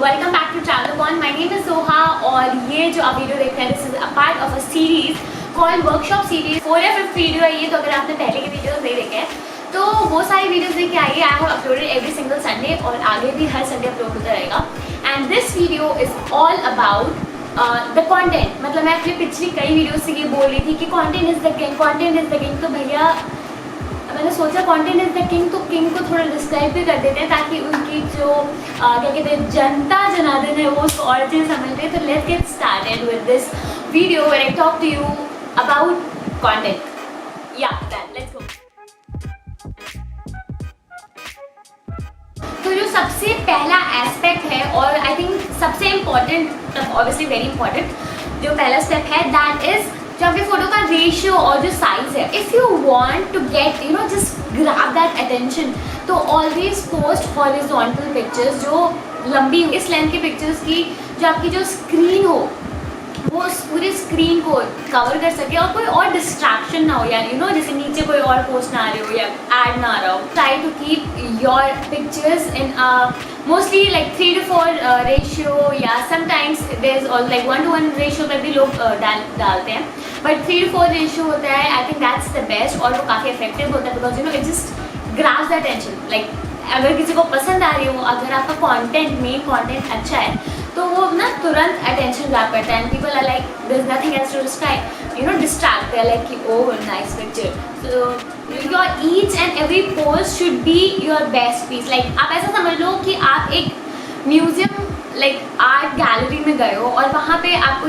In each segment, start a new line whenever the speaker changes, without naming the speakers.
Welcome back to travel upon. My name is Soha और ये जो आप वीडियो देख रहे हैं this is a part of a series called workshop series. 4 या 5 वीडियो है ये, तो अगर आपने पहले के वीडियोस नहीं देखे हैं तो वो सारी वीडियोस देखिए आइए। I have uploaded every single Sunday और आगे भी हर संडे अपलोड होता रहेगा। And this video is all about the content. मतलब मैं अपनी पिछली कई वीडियोस से ये बोल रही थी कि content is the king, content is the king. तो भैया मैंने सोचा कंटेंट इज द किंग, तो किंग को थोड़ा डिस्क्राइब भी कर देते हैं ताकि उनकी जो क्या कहते हैं जनता जनार्दन है वो उसको और चीज़ समझ ले। तो let's get started with this video where I talk to you about content. या लेट्स गो। तो जो सबसे पहला एस्पेक्ट है और आई थिंक सबसे इम्पॉर्टेंट, ऑब्वियसली वेरी इंपॉर्टेंट, जो पहला स्टेप है दैट इज जो आपके फोटो का रेशियो और जो साइज है। If you want to get just grab that attention, तो ऑलवेज पोस्ट हॉरिजॉन्टल पिक्चर्स जो लंबी हो। इस लेंथ की पिक्चर्स की जो आपकी जो स्क्रीन हो वो उस पूरी स्क्रीन को कवर कर सके और कोई और डिस्ट्रैक्शन ना हो, या जैसे नीचे कोई और पोस्ट ना आ रही हो या एड ना आ रहा हो। Try to keep your pictures in mostly like 3 to 4 ratio, या sometimes there is all like 1 to 1 ratio में भी लोग डालते हैं, बट 3 to 4 रेशियो होता है। आई थिंक दैट्स द बेस्ट और वो काफ़ी इफेक्टिव होता है because it just grabs the attention. Like अगर किसी को पसंद आ रही हो, अगर आपका कंटेंट मेन कंटेंट अच्छा है तो वो ना तुरंत अटेंशन ग्रैब करता है। And people are like there is nothing else to distract, they are like कि oh nice picture. So your each and every post should be your best piece. Like आप ऐसा समझ लो कि आप एक म्यूजियम लाइक आर्ट गैलरी में गए हो और वहाँ पे आपको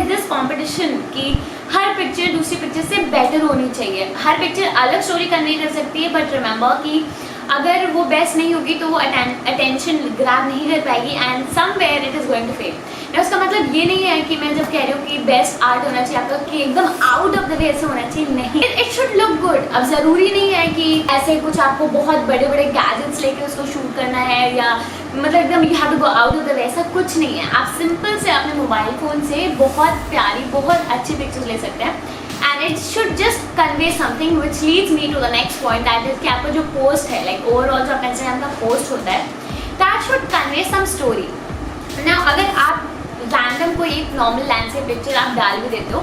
दिस कॉम्पिटिशन कि हर पिक्चर दूसरी पिक्चर से बेटर होनी चाहिए। हर पिक्चर अलग स्टोरी कन्वे कर सकती है, बट रिमेंबर कि अगर वो बेस्ट नहीं होगी तो वो अटेंशन ग्रैब नहीं कर पाएगी and somewhere it is going to fail. उसका मतलब ये नहीं है कि मैं जब कह रही हूँ कि बेस्ट आर्ट होना चाहिए आपका कि एकदम आउट ऑफ द वे से होना चाहिए, नहीं। It should look good. अब ज़रूरी नहीं है कि ऐसे कुछ आपको बहुत बड़े बड़े गैजेट्स लेके उसको शूट करना है, या मतलब एकदम you have to go out of the way, ऐसा कुछ नहीं है। आप सिंपल से अपने मोबाइल फ़ोन से बहुत प्यारी बहुत अच्छी पिक्चर्स ले सकते हैं and it should just convey something which leads me to the next point, that is कि आपका जो पोस्ट है लाइक ओवरऑल जो आपका इंस्टाग्राम का पोस्ट होता है that should convey some story. ना अगर आप रैंडम कोई एक नॉर्मल लैंडस्केप पिक्चर आप डाल भी देते हो,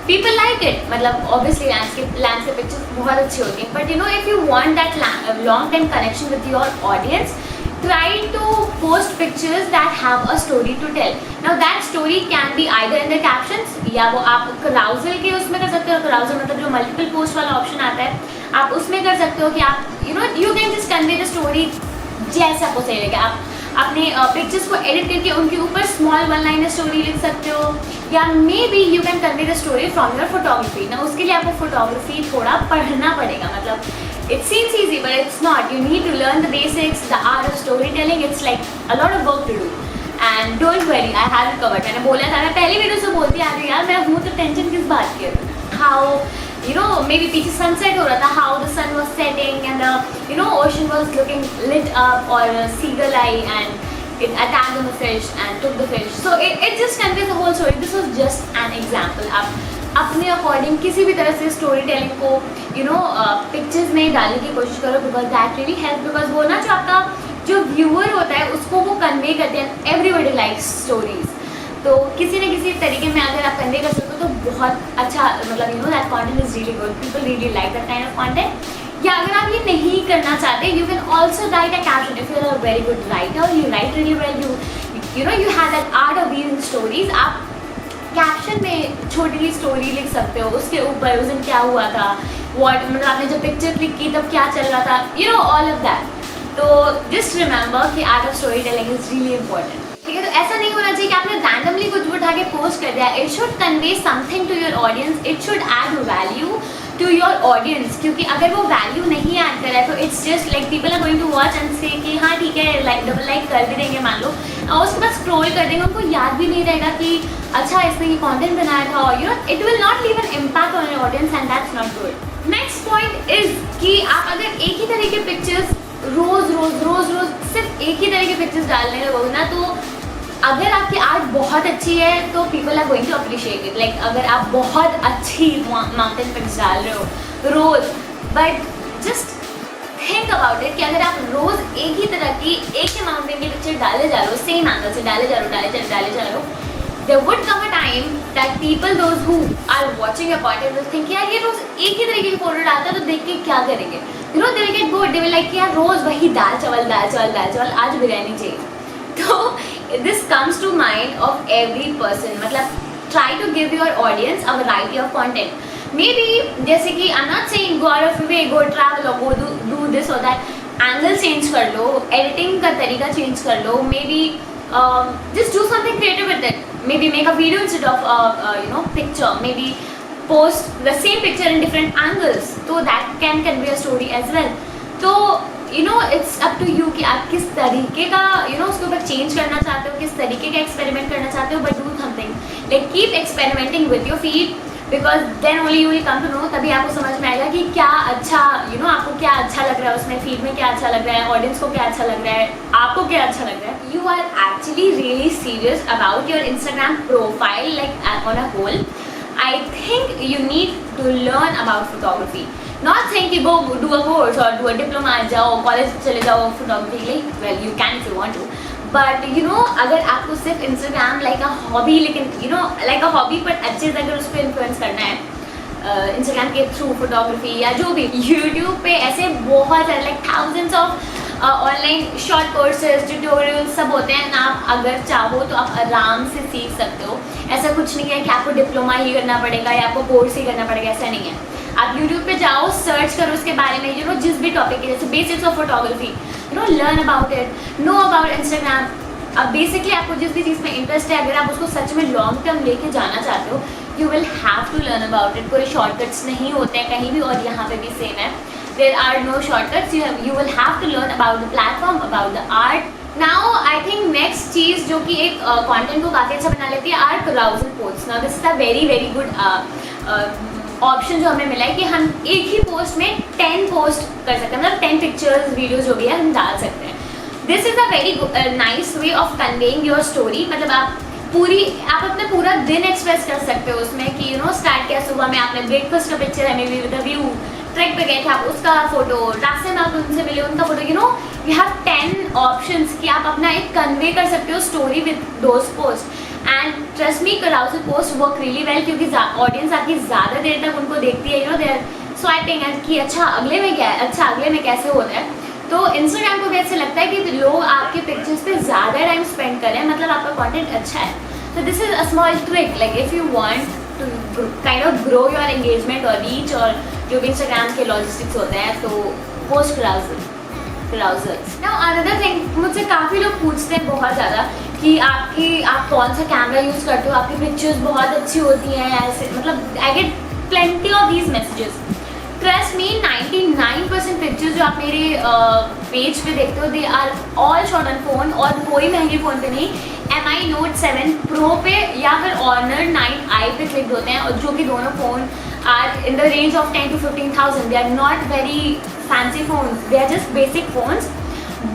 पीपल लाइक इट, मतलब ऑब्वियसली लैंडस्केप पिक्चर्स बहुत अच्छी होती हैं, but if you want that long time connection with your audience, try to post pictures that have a story to tell. Now that story can be either in the captions, या वो आप carousel के उसमें कर सकते हो। carousel मतलब जो multiple post वाला ऑप्शन आता है, आप उसमें कर सकते हो कि आप you can just convey the story जैसे आपको सही लगे। आप अपने पिक्चर्स को एडिट करके उनके ऊपर स्मॉल 1-liner स्टोरी लिख सकते हो, या may be you can convey the story from your photography. ना उसके लिए आपको फोटोग्राफी थोड़ा पढ़ना पड़ेगा, मतलब it seems easy but it's not. You need to learn the basics, the art of storytelling. It's like a lot of work to do and don't worry, I have it covered. मैंने बोला था, मैं पहली video से बोलती आ रही यार मैं हूँ तो टेंशन किस बात की है। How maybe पीछे सनसेट हो रहा था, how the sun was setting and the ocean was looking lit up, or a seagull eye and it attacked on the fish and took the fish. So it just conveys the whole story. This was just an example. आप अपने according किसी भी तरह से story telling को pictures में डालने की कोशिश करो, because that really help. Because वो ना जो आपका जो व्यूअर होता है उसको वो कन्वे करते हैं। एवरीबडी लाइक्स स्टोरीज, तो किसी न किसी तरीके में अगर आप कन्वे कर सकते हो तो बहुत अच्छा, मतलब that content is really good, people really like that kind of content. या अगर आप ये नहीं करना चाहते, you can also write a caption. If you are a very good writer, you write really well, you have that art of reading stories, आप caption में छोटी स्टोरी लिख सकते हो, उसके ऊपर उस दिन क्या हुआ था, मतलब आपने जब पिक्चर क्लिक की तब क्या चल रहा था, ऑल ऑफ दैट। तो जस्ट रिमेंबर कि art of story telling is really important, ठीक है। तो ऐसा नहीं होना चाहिए कि आपने रैंडमली कुछ उठा के पोस्ट कर दिया। It should convey something to your audience, it should add value to your audience, क्योंकि अगर वो वैल्यू नहीं ऐड कर रहा है तो it's just like people are going to watch and say कि हाँ ठीक है, लाइक डबल लाइक कर भी देंगे मान लो, और उसके बाद स्क्रॉल कर देंगे, उनको याद भी नहीं रहेगा कि अच्छा इसने ये कंटेंट बनाया था, और it will not leave an impact on your audience and that's not good. Next point is कि आप अगर एक ही तरह के पिक्चर्स रोज रोज रोज रोज सिर्फ एक ही तरह के पिक्चर्स डालने लगोगे ना, तो अगर आपकी आर्ट बहुत अच्छी है तो people are going to appreciate it. Like अगर आप बहुत अच्छी माउंटेन पिक्स डाल रहे हो रोज, but just think about it कि अगर आप रोज एक ही तरह की एक ही माउंटेन की पिक्चर डाले जा रहे हो, सेम एंगल से डाले जा रहे हो, there would come a time that people, those who are watching your content, will think यार ये रोज एक ही तरीके की फोटो डालता है तो देख के क्या करेंगे, you know, they will get bored, they will like यार रोज वही दाल चावल आज बिरयानी चाहिए. तो this comes to mind of every person. मतलब try to give your audience a variety of content. Maybe जैसे कि I'm not saying go out of your way, go travel or go do this or that. Angle change कर लो, editing का तरीका change कर लो, maybe just do something creative with it. Maybe make a video instead of picture. Maybe post the same picture in different angles, so that can convey a story as well. तो it's up to you कि आप किस तरीके का उसके ऊपर change करना चाहते हो, किस तरीके का एक्सपेरिमेंट करना चाहते हो. But do something like keep experimenting with your feed, because then only you will come to know. तभी आपको समझ में आएगा कि क्या अच्छा आपको क्या अच्छा लग रहा है उसमें, फीड में क्या अच्छा लग रहा है, ऑडियंस को क्या अच्छा लग रहा है, आपको क्या अच्छा लग रहा है. You are actually really serious about your Instagram profile like on a whole. I think you need to learn about photography. Not saying कि गो डू अ कोर्स और डू अ डिप्लोमा, जाओ कॉलेज चले जाओ photography के लिए. Well you can if you want to, but अगर आपको सिर्फ इंस्टाग्राम लाइक अ हॉबी, लेकिन लाइक अ हॉबी पर अच्छे से अगर उसको इन्फ्लुएंस करना है इंस्टाग्राम के थ्रू फोटोग्राफी या जो भी, यूट्यूब पे ऐसे बहुत सारे like thousands of online short courses tutorial सब होते हैं. आप अगर चाहो तो आप आराम से सीख सकते हो. ऐसा कुछ नहीं है कि आपको डिप्लोमा ही करना पड़ेगा या आपको कोर्स ही करना पड़ेगा, ऐसा नहीं है. आप यूट्यूब पे जाओ, सर्च करो उसके बारे में, जिस भी टॉपिक के, जैसे basics of photography, learn about it, know about Instagram. अब बेसिकली आपको जिस भी चीज़ में इंटरेस्ट है, अगर आप उसको सच में लॉन्ग टर्म लेके जाना चाहते हो, you will have to learn about it. कोई शॉर्टकट्स नहीं होते हैं कहीं भी, और यहाँ पे भी सेम है. There are no shortcuts. You will have to learn about the platform, about the art. Now I think next चीज़ जो कि एक कॉन्टेंट को काफ़ी अच्छा बना लेती है, are carousel posts. Now this is a very very good option जो हमें मिला है कि हम एक ही पोस्ट में 10 पोस्ट कर सकते हैं, मतलब 10 पिक्चर्स वीडियोज जो भी है हम डाल सकते हैं. This is a very nice way of conveying your story. मतलब आप अपना पूरा दिन एक्सप्रेस कर सकते हो उसमें कि स्टार्ट किया सुबह में, आपने ब्रेकफास्ट का पिक्चर है, may be with a view, track पे गए थे आप, उसका फोटो, रास्ते में आप उनसे मिले उनका फोटो. यू हैव 10 ऑप्शंस कि आप अपना एक कन्वे कर सकते हो story with those post. And trust me, carousel post work really well, क्योंकि ऑडियंस आपकी ज़्यादा देर तक उनको देखती है. दे आर स्वाइपिंग कि अच्छा अगले में क्या है, अच्छा अगले में कैसे होता है. तो इंस्टाग्राम को भी ऐसे लगता है कि लोग आपके पिक्चर्स पे ज़्यादा टाइम स्पेंड करें, मतलब आपका कंटेंट अच्छा है. तो this is a small trick, like if you want to kind of grow your engagement और रीच, और जो भी इंस्टाग्राम के लॉजिस्टिक्स होते हैं, तो post carousels. Now another thing, मुझसे काफ़ी लोग पूछते हैं बहुत ज़्यादा कि आप कौन सा कैमरा यूज़ करते हो, आपकी पिक्चर्स बहुत अच्छी होती हैं, ऐसे मतलब I get plenty of these messages. Trust me, 99% pictures जो आप मेरे पेज पे देखते हो, they are all shot on phone, और कोई महंगे फ़ोन पे नहीं. MI Note 7 Pro पे या फिर Honor 9i पे क्लिक होते हैं, और जो कि दोनों phone are in the range of 10 to 15,000. They are not very fancy phones, they are just basic phones,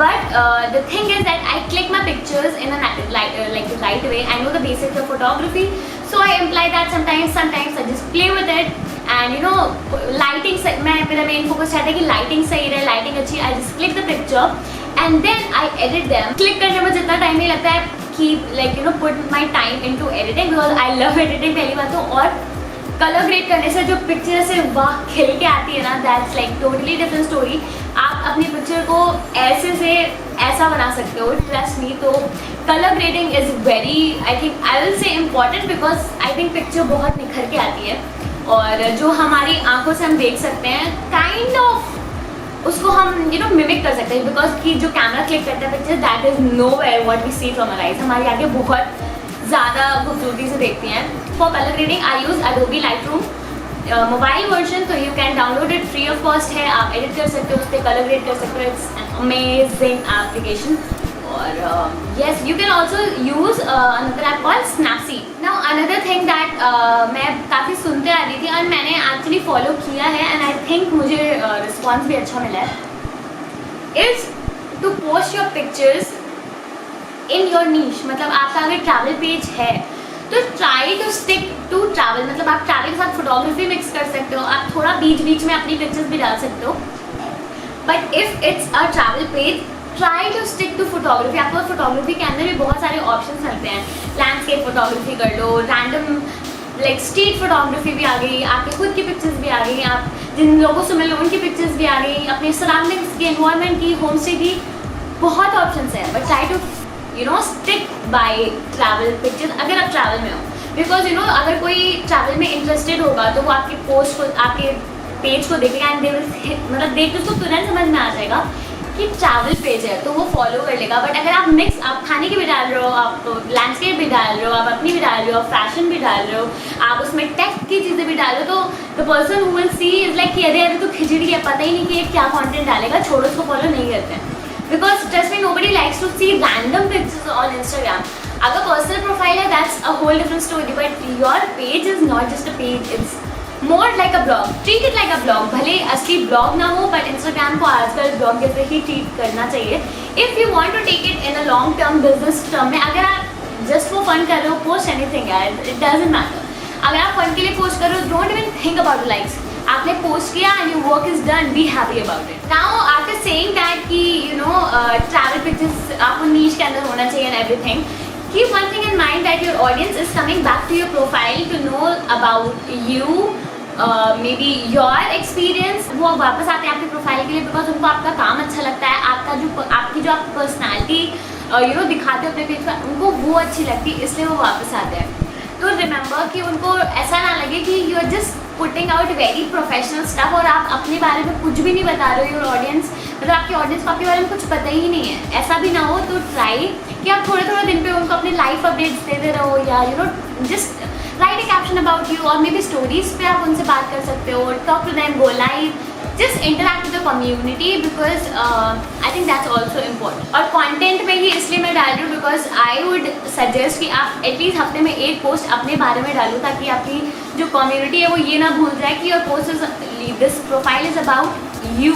but the thing is that I click my pictures in a right way. I know the basics of photography, so I imply that sometimes I just play with it. And lighting, मेरा main focus रहता है कि lighting सही रहे, lighting अच्छी. I just click the picture and then I edit them. Click करने में जितना टाइम नहीं लगता है, keep put my time into editing because I love editing पहली बात तो. और कलर ग्रेड करने से जो पिक्चर से वाह खिल के आती है ना, that's like totally different story. आप अपनी पिक्चर को ऐसे से ऐसा बना सकते हो, ट्रस्ट मी. तो colour grading is very, I will say important, because I think picture बहुत निखर के आती है, और जो हमारी आंखों से हम देख सकते हैं काइंड ऑफ उसको हम मिमिक कर सकते हैं, बिकॉज कि जो कैमरा क्लिक करता है picture, that is no where what we see from our eyes. हमारी आंखें बहुत ज़्यादा खूबसूरती से देखती हैं. For colour grading I use Adobe Lightroom mobile version, तो you can download it, free of cost है, आप एडिट कर सकते हो, उस पर कलर ग्रेड कर सकते हो. It's an amazing application. और yes, you can also use another app called Snapseed. Now another thing that मैं काफ़ी सुनते आ रही थी और मैंने एक्चुअली फॉलो किया है, एंड आई थिंक मुझे रिस्पॉन्स भी अच्छा मिला है, is to post your pictures in your niche. मतलब आपका अगर ट्रैवल पेज है तो try to stick to travel. मतलब आप ट्रैवल के साथ फोटोग्राफी मिक्स कर सकते हो, आप थोड़ा बीच बीच में अपनी पिक्चर्स भी डाल सकते हो. But if it's a travel page, try to stick to photography. आपको फोटोग्राफी के अंदर भी बहुत सारे ऑप्शन मिलते हैं, लैंडस्केप फोटोग्राफी कर लो, रैंडम लाइक स्ट्रीट फोटोग्राफी भी आ गई, आपके खुद की पिक्चर्स भी आ गई, आप जिन लोगों से मिल उनकी पिक्चर्स भी आ गई, अपने सराउंडिंग्स की, एनवायरनमेंट की, होम स्टे की, बहुत ऑप्शंस हैं। But try to stick by travel pictures अगर आप ट्रैवल में हो, बिकॉज अगर कोई ट्रैवल में इंटरेस्टेड होगा तो वो आपके पोस्ट को, आपके पेज को देखेगा एंड दे विल मतलब देख के उसको तुरंत समझ में आ जाएगा कि ट्रैवल पेज है, तो वो फॉलो कर लेगा। बट अगर आप खाने की भी डाल रहे हो, आप लैंडस्केप भी डाल रहे हो, आप अपनी भी डाल रहे हो, फैशन भी डाल रहे हो, आप उसमें टेक की चीज़ें भी डाल रहे हो, तो the person who will see is like कि अरे तो खिचड़ी है, पता ही नहीं कि ये क्या कंटेंट डालेगा, छोड़ो, उसको फॉलो नहीं करते हैं। Because trust me, nobody likes to see random pictures on Instagram. अगर पर्सनल प्रोफाइल है that's a whole different story, but your page is not just a page, it's more like a blog. Treat it like a blog, भले असली blog ना हो, but Instagram को आजकल blog जैसे ही treat करना चाहिए। If you want to take it in a long term business term में, अगर आप जस्ट वो फन कर रहे हो, पोस्ट एनीथिंग यार, इट डजंट मैटर। अगर आप फन के लिए पोस्ट कर रहे हो, don't even think about likes, आपने पोस्ट किया and your work is done, be happy about it. Now after saying that कि ट्रैवल पिक्चर्स आपको नीश के अंदर होना चाहिए and everything, keep one thing in mind that your audience is coming back to your profile to know about you, maybe your experience। वो वापस आते हैं आपकी प्रोफाइल के लिए बिकॉज उनको आपका काम अच्छा लगता है, आपकी जो आप पर्सनैलिटी दिखाते हो अपने पेज पर, उनको वो अच्छी लगती है, इसलिए वो वापस आते हैं। तो रिमेंबर कि उनको ऐसा ना लगे कि you are just putting out very professional stuff और आप अपने बारे में कुछ भी नहीं बता रहे हो। योर ऑडियंस मतलब आपकी ऑडियंस को आपके बारे में कुछ पता ही नहीं है, ऐसा भी ना हो। तो ट्राई कि आप थोड़े थोड़े दिन पे उनको अपने लाइफ अपडेट्स देते रहो, या just right A caption about you, और मे बी स्टोरीज पे आप उनसे बात कर सकते हो, talk to them, go live, just interact with the community, because I think that's also important. और कॉन्टेंट में ही इसलिए मैं डाल रही हूँ बिकॉज आई वुड सजेस्ट कि आप एटलीस्ट हफ्ते में एक पोस्ट अपने बारे में डालो, ताकि आपकी जो कम्युनिटी है वो ये ना भूल जाए कि your post is, this profile is about you,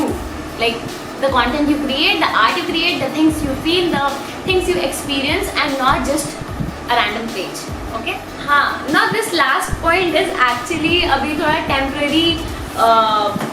like the content you create, the art you create, the things you feel, the things you experience, and not just a random page. Okay? हाँ, now this last point is actually अभी थोड़ा temporary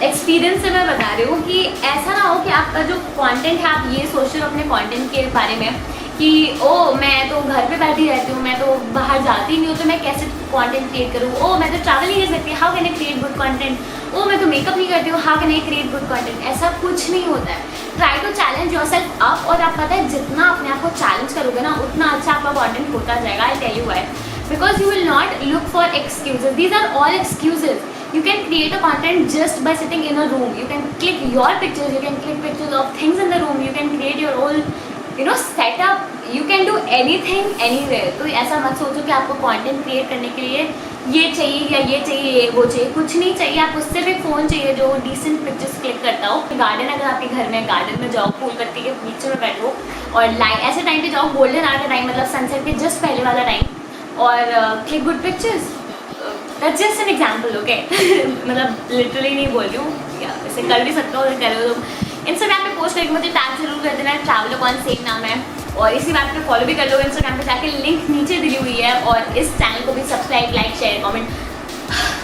experience से मैं बता रही हूँ कि ऐसा ना हो कि आपका जो कंटेंट है, आप ये सोच रहे हो अपने कंटेंट के बारे में कि ओ मैं तो घर पे बैठी रहती हूँ, मैं तो बाहर जाती नहीं हूँ, तो मैं कैसे कंटेंट क्रिएट करूँ, ओ मैं तो ट्रैवल नहीं कर सकती, how can I create good content, oh मैं तो मेकअप नहीं करती हूँ, how can I create good content. ऐसा कुछ नहीं होता है। Try to challenge yourself up, और आप पता है जितना अपने आप को चैलेंज करोगे ना, उतना अच्छा आपका कंटेंट होता जाएगा। I tell you why, because you will not look for excuses, these are all excuses. You can create a content just by sitting in a room. You can click your pictures, you can click pictures of things in the room, you can create your own setup, you can do anything anywhere। तो ऐसा मत सोचो कि आपको content create करने के लिए ये चाहिए या ये चाहिए वो चाहिए, कुछ नहीं चाहिए। आप उससे भी फ़ोन चाहिए जो decent pictures click करता हो। गार्डन अगर आपके घर में, गार्डन में जाओ, फूल पत्ती के नीचे में बैठो और ऐसे टाइम पे जाओ, गोल्डन आवर का टाइम, मतलब सनसेट के जस्ट पहले वाला टाइम, और click good pictures. That's just an example, okay? मतलब लिटरली नहीं बोल रही हूँ, या वैसे कर भी सकते हो, अगर करो तो इंस्टाग्राम पे पोस्ट करके मुझे टैग जरूर कर देना, ट्रैवलर कौन सेम नाम है, और इसी बात पे फॉलो भी कर लो इंस्टाग्राम पे जाके, लिंक नीचे दी हुई है, और इस चैनल को भी subscribe, like, share, comment,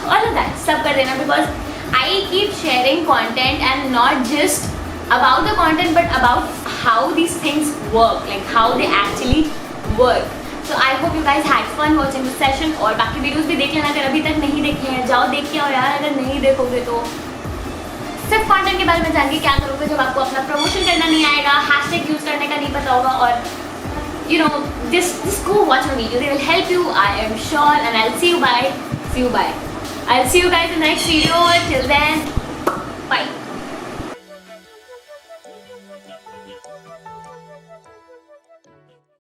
all of that सब कर देना, because I keep sharing content and not just about the content but about how these things work, like how they actually work. So I hope you guys had fun watching this session, और बाकी videos भी देख लेना अगर अभी तक नहीं देखे हैं, जाओ देख के आओ यार। अगर नहीं देखोगे तो सिर्फ कंटेंट के बारे में जान के क्या करोगे जब आपको अपना प्रमोशन करना नहीं आएगा, हैशटैग यूज करने का नहीं पता होगा, और just go watch my video, they will help you, I am sure, and I'll see you guys in the next video. Till then,